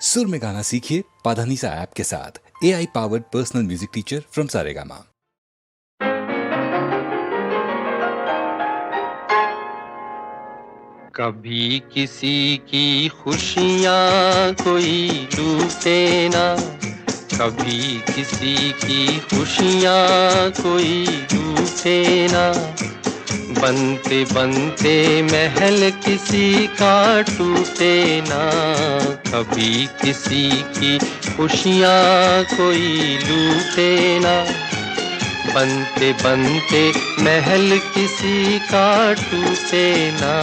सुर में गाना सीखिए पाधानीसा ऐप के साथ। AI powered personal music teacher from Saregama. कभी किसी की खुशियाँ कोई लूटे ना, कभी किसी की खुशियाँ कोई लूटे ना। बनते बनते महल किसी का टूटे ना, कभी किसी की खुशियाँ कोई लूटे ना। बनते बनते महल किसी का टूटे ना,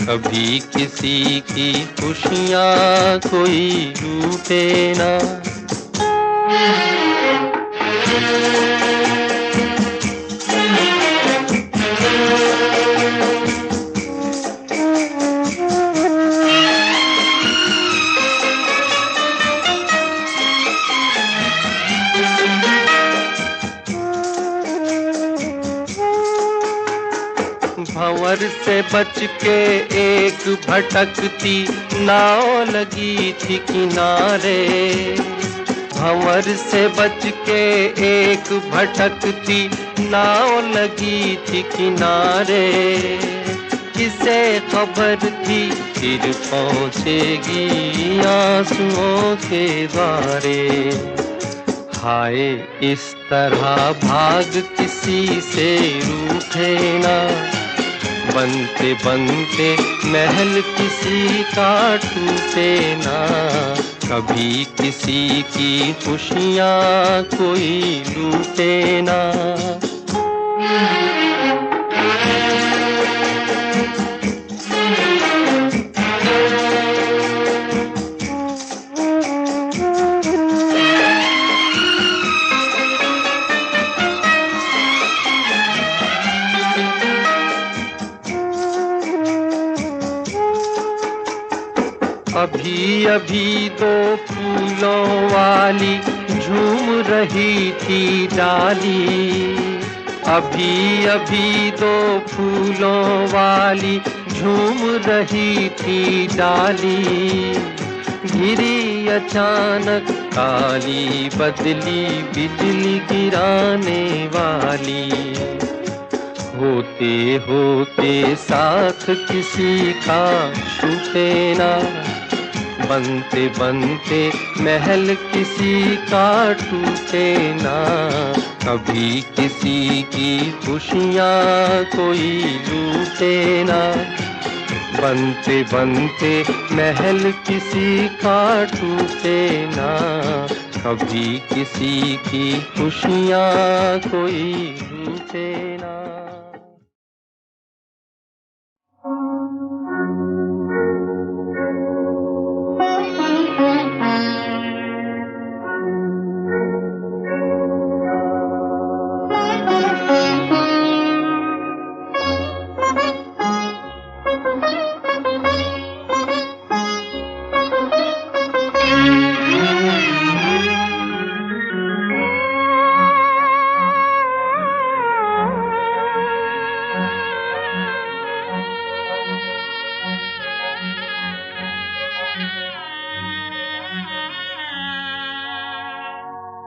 कभी किसी की खुशियाँ कोई लूटे ना। भंवर से बच के एक भटकती नाव लगी थी किनारे। भंवर से बच के एक भटकती नाव लगी थी किनारे। किसे खबर थी फिर पहुँचेगी आंसुओं के द्वारे। हाय इस तरह भाग किसी से रूठे ना, बनते बनते महल किसी का टूटे ना, कभी किसी की खुशियाँ कोई लूटे ना। अभी अभी दो फूलों वाली झूम रही थी डाली। अभी अभी दो फूलों वाली झूम रही थी डाली। गिरी अचानक काली बदली बिजली गिराने वाली। होते होते साथ किसी का छूटे ना, बनते बनते महल किसी का टूटे ना, कभी किसी की खुशियाँ कोई लूटे ना। बनते बनते महल किसी का टूटे ना, कभी किसी की खुशियाँ कोई लूटे ना।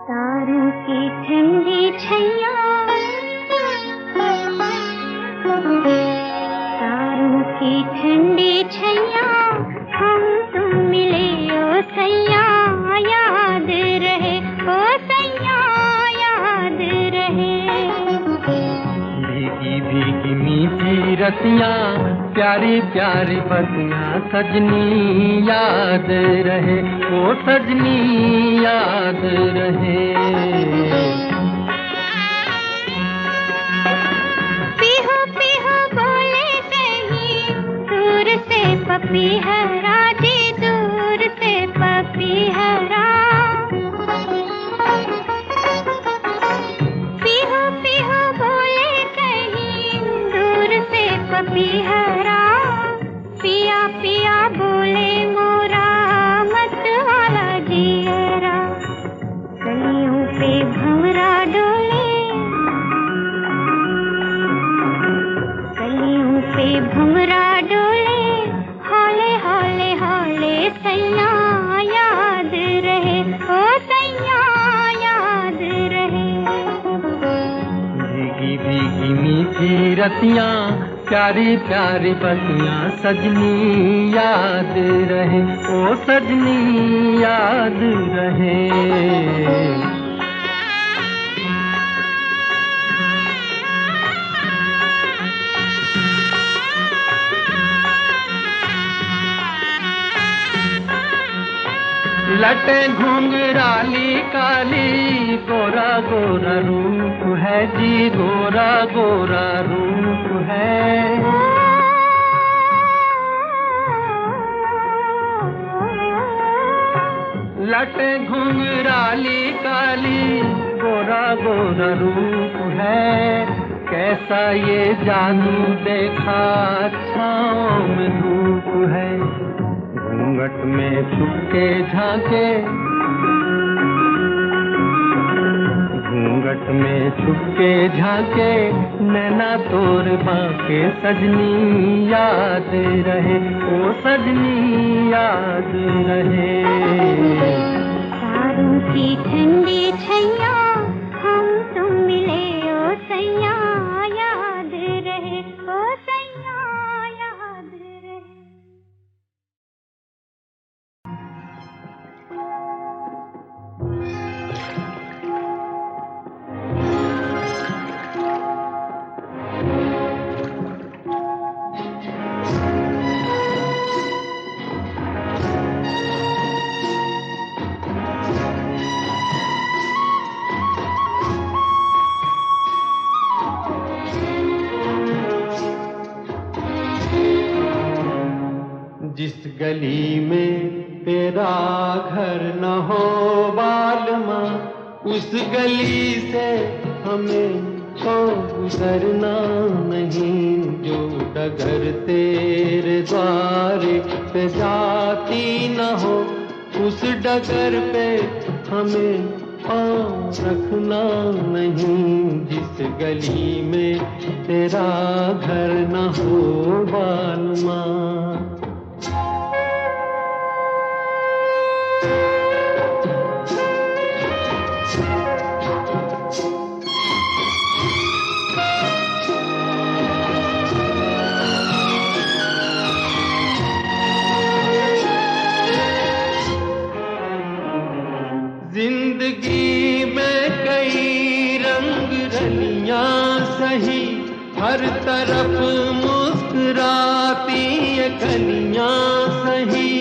तारों की ठंडी छैया, तारों की ठंडी छैया, हम तुम मिले ओ सैया, याद रहे ओ सैया, याद रहे। भीगी भीगी मीठी रतियाँ, प्यारी प्यारी बतियाँ, सजनी याद रहे ओ सजनी याद रहे। पीहू पीहू बोले कहीं दूर से पपीहरा जी, दूर से पपीहरा। पीहू पीहू बोले कहीं दूर से पपीहरा। पिया पिया बोले मोरा मत वाला जियरा। कलियों पे भंवरा डोले, कलियों पे भंवरा डोले, हौले हौले की रतियां प्यारी प्यारी बतियां सजनी याद रहे, ओ सजनी याद रहे। लटे घुंघराली काली गोरा गोरा रूप है जी, गोरा गोरा रूप है। लटे घुंघराली काली गोरा गोरा रूप है, कैसा ये जादू देखा छाँव में धूप है। घूंघट में छुपके झांके, घूंघट में छुपके झांके नैना तोर बाके सजनी याद रहे, ओ सजनी याद रहे। तारों की ठंडी छैया हम तुम मिले ओ सैया याद रहे, ओ सैया याद रहे। जिस गली में तेरा घर न हो बालमा, उस गली से हमें तो गुजरना नहीं। जो डगर तेरे द्वारे पे जाती न हो, उस डगर पे हमें पाँव रखना नहीं। जिस गली में तेरा घर न हो बालमा। जिंदगी में कई रंग रलियां सही, हर तरफ मुस्कुराती ये गलियां सही।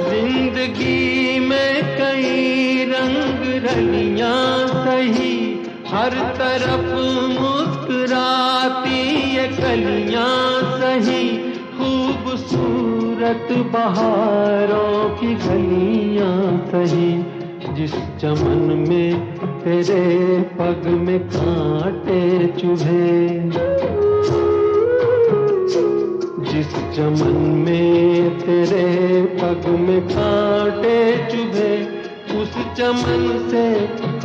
जिंदगी में कई रंग रलियां सही, हर तरफ मुस्कुराती ये गलियां सही। खूबसूरत बहारों की गलियां सही, जिस चमन में तेरे पग में कांटे चुभे। जिस चमन में तेरे पग में कांटे चुभे, उस चमन से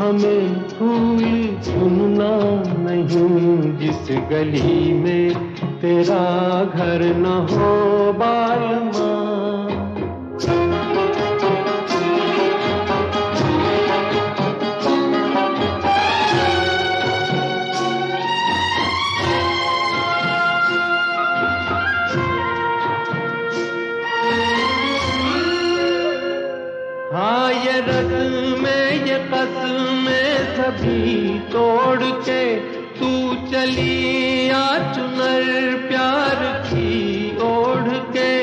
हमें फूल चुनना नहीं। जिस गली में तेरा घर न हो बालमा। हाँ ये रस्में ये कसमें सभी तोड़ के तू चली आ चुनर प्यार की ओढ़ के।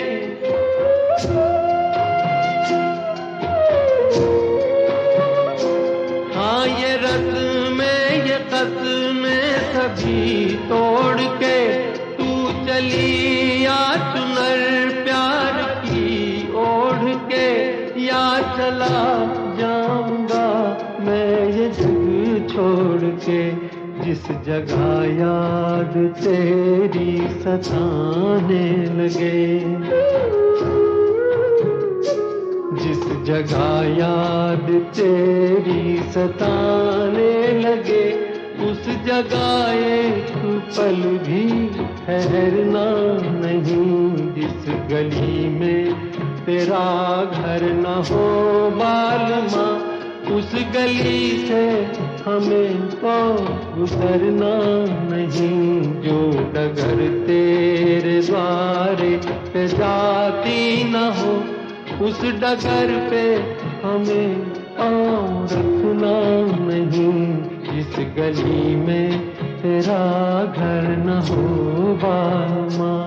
हाँ ये रस्में ये कसमें सभी तोड़ के तू चली आ चुनर प्यार की ओढ़ के। या चला जाऊंगा मैं ये जग छोड़ के, जिस जगह याद तेरी सताने लगे। जिस जगह याद तेरी सताने लगे, उस जगह एक पल भी ठहरना नहीं। जिस गली में तेरा घर न हो बालमा, उस गली से हमें तो गुजरना नहीं, जो डगर तेरे द्वारे पे जाती न हो, उस डगर पे हमें पाँव रखना नहीं। जिस गली में तेरा घर न हो बालमा।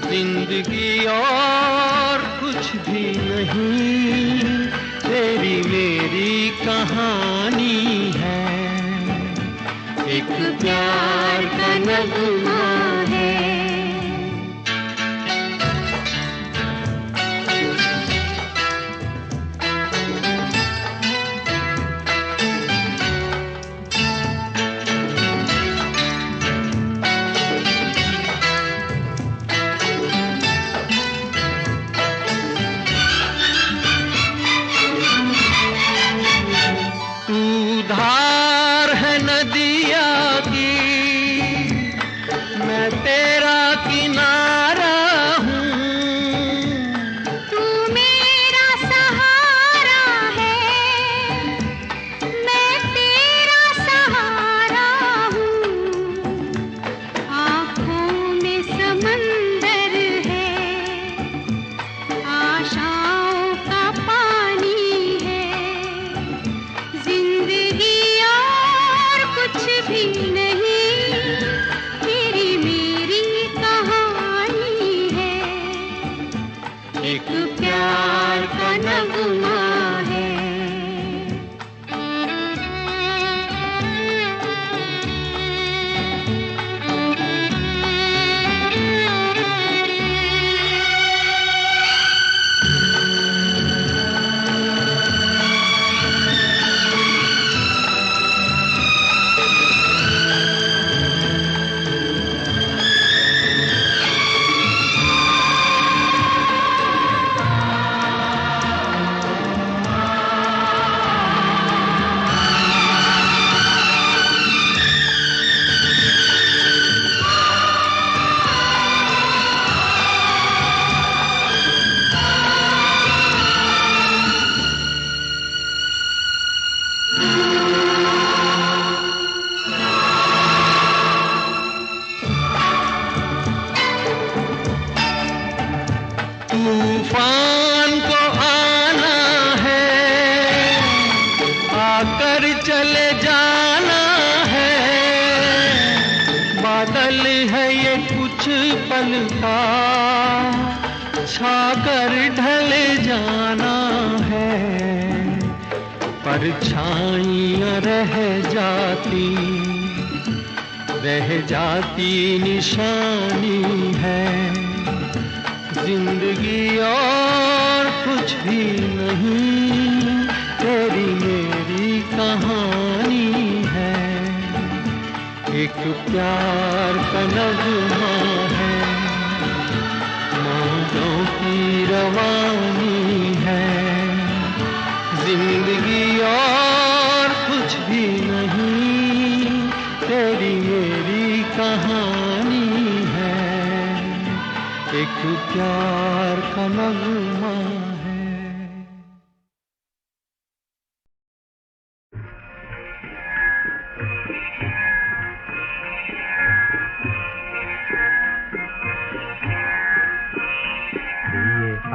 जिंदगी और कुछ भी नहीं, तेरी मेरी कहानी है, एक प्यार का नगमा है। पल का छाकर ढले जाना है, परछाइयाँ रह जाती निशानी है। जिंदगी और कुछ भी नहीं, तेरी मेरी कहानी है। एक प्यार का नगमा है, मौजों की रवानी है। जिंदगी और कुछ भी नहीं, तेरी मेरी कहानी है। एक प्यार का नगमा है।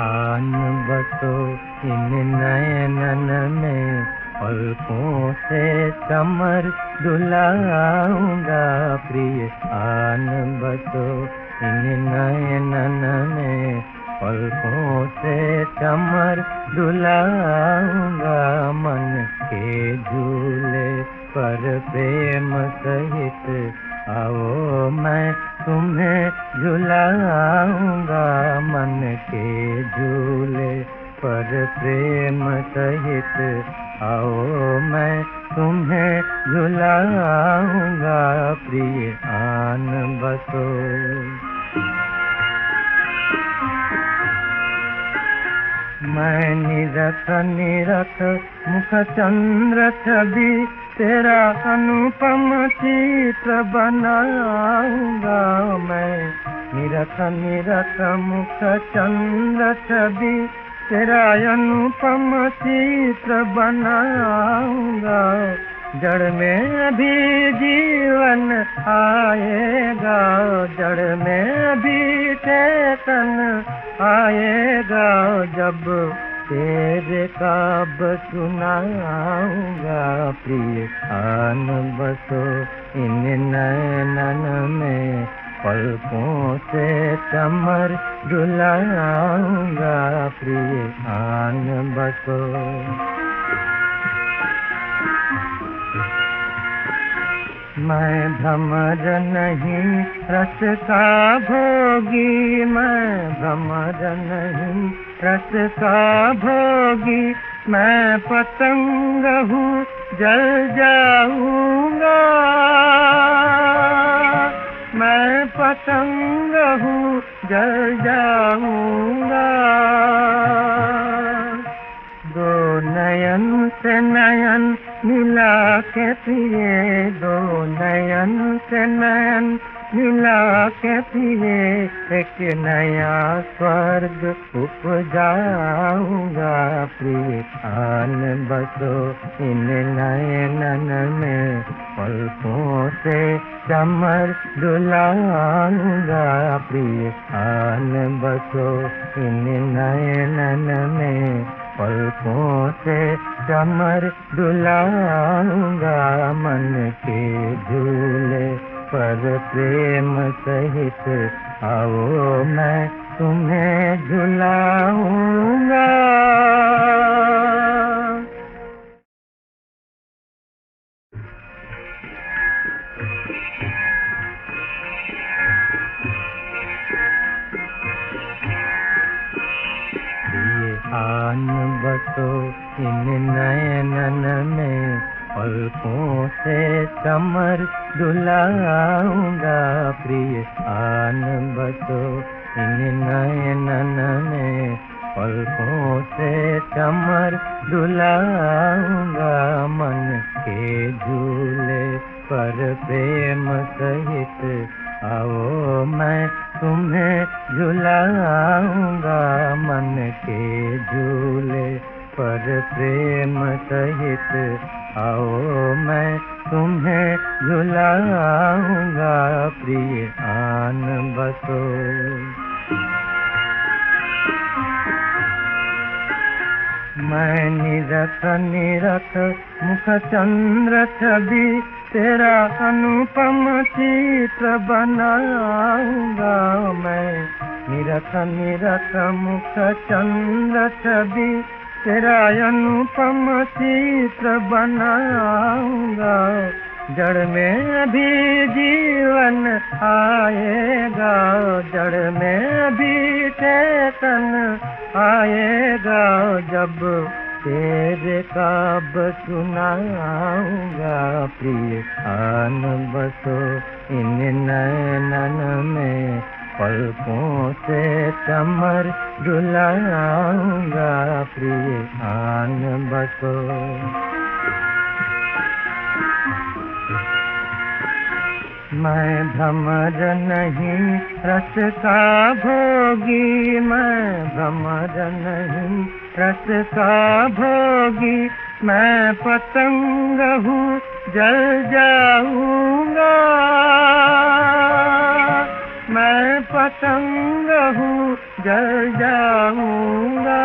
आन बसो इन नयनन में, पलकों से कमर दुलाऊंगा प्रिय। आन बसो इन नयनन में, पलकों से कमर दुलाऊंगा। मन के झूले पर प्रेम सहित आओ मैं तुम्हें झुलाऊंगा। मन के झूले पर प्रेम सहित आओ मैं तुम्हें झुलाऊंगा प्रिय। आन बसो मैं निरख निरख मुख चंद्र छवि, तेरा अनुपम चित्र बनाऊंगा मैं। निरख निरख मुख चंद्र छवि, तेरा अनुपम चित्र बनाऊंगा। जड़ में भी जीवन आएगा, जड़ में भी चेतन आएगा। जब तेरे काब सुनाऊंगा प्रिय। आन बसो इन नयनन में, पलकों से कमर डुलाऊंगा प्रिय। आन बसो मैं भ्रमर नहीं रस का भोगी, मैं भ्रमर नहीं रस का भोगी। मैं पतंग हूँ जल जाऊंगा, मैं पतंग हूँ जल जाऊंगा। दो नयन से नयन मिला के पिए, दो नयन से नयन मिला के पिए। एक नया स्वर्ग उपजाऊंगा प्रिय। आन बसो इन नयनन में, पलकों से कमर डुलाऊंगा प्रिय। आन बसो इन नयनन में, पलकों से कमर डुलाऊंगा। मन के झूले पर प्रेम सहित आओ मैं तुम्हें झुलाऊंगा। आन बसो इन नयनन में, पलकों से कमर डुलाऊंगा प्रिय। आन बसो इन नयनन में, पलकों से कमर डुलाऊंगा। मन के झूले पर प्रेम सहित आओ मैं तुम्हें झुलाऊंगा। मन के झूले पर प्रेम सहित आओ मैं तुम्हें झुलाऊंगा प्रिय। आन बसो मैं निरख निरख मुख चंद्र छवि, तेरा अनुपम चित्र बनाऊंगा मैं, निरख निरख मुख चंद्र छवि, तेरा अनुपम चित्र बनाऊंगा। जड़ में भी जीवन आएगा, जड़ में भी चेतन आएगा, जब तेरे काब सुनाऊंगा। प्रिय आन बसो इन नैनन में, पलकों से कमर डुलाऊंगा। प्रिय आन बसो। मैं भ्रमर नहीं रस का भोगी, मैं भ्रमर नहीं रस का भोगी, मैं पतंग हूँ जल जाऊंगा। मैं पतंग हूँ जल जाऊंगा।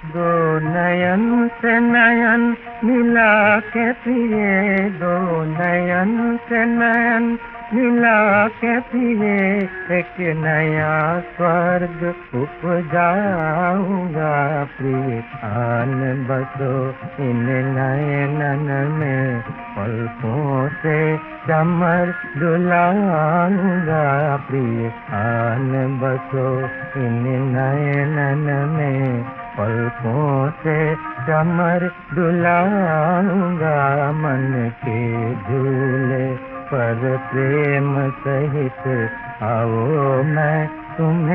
दो नयन से नयन मिला के पिए, दो नयन से नयन मिला के पिए, एक नया स्वर्ग उपजाऊंगा। प्रिय आन बसो इन नयनन में, पलकों से कमर डुलाऊंगा। प्रिय आन बसो इन नयनन में, पलकों से कमर डुलाऊंगा। मन के झूले पर प्रेम सहित आओ मैं तुम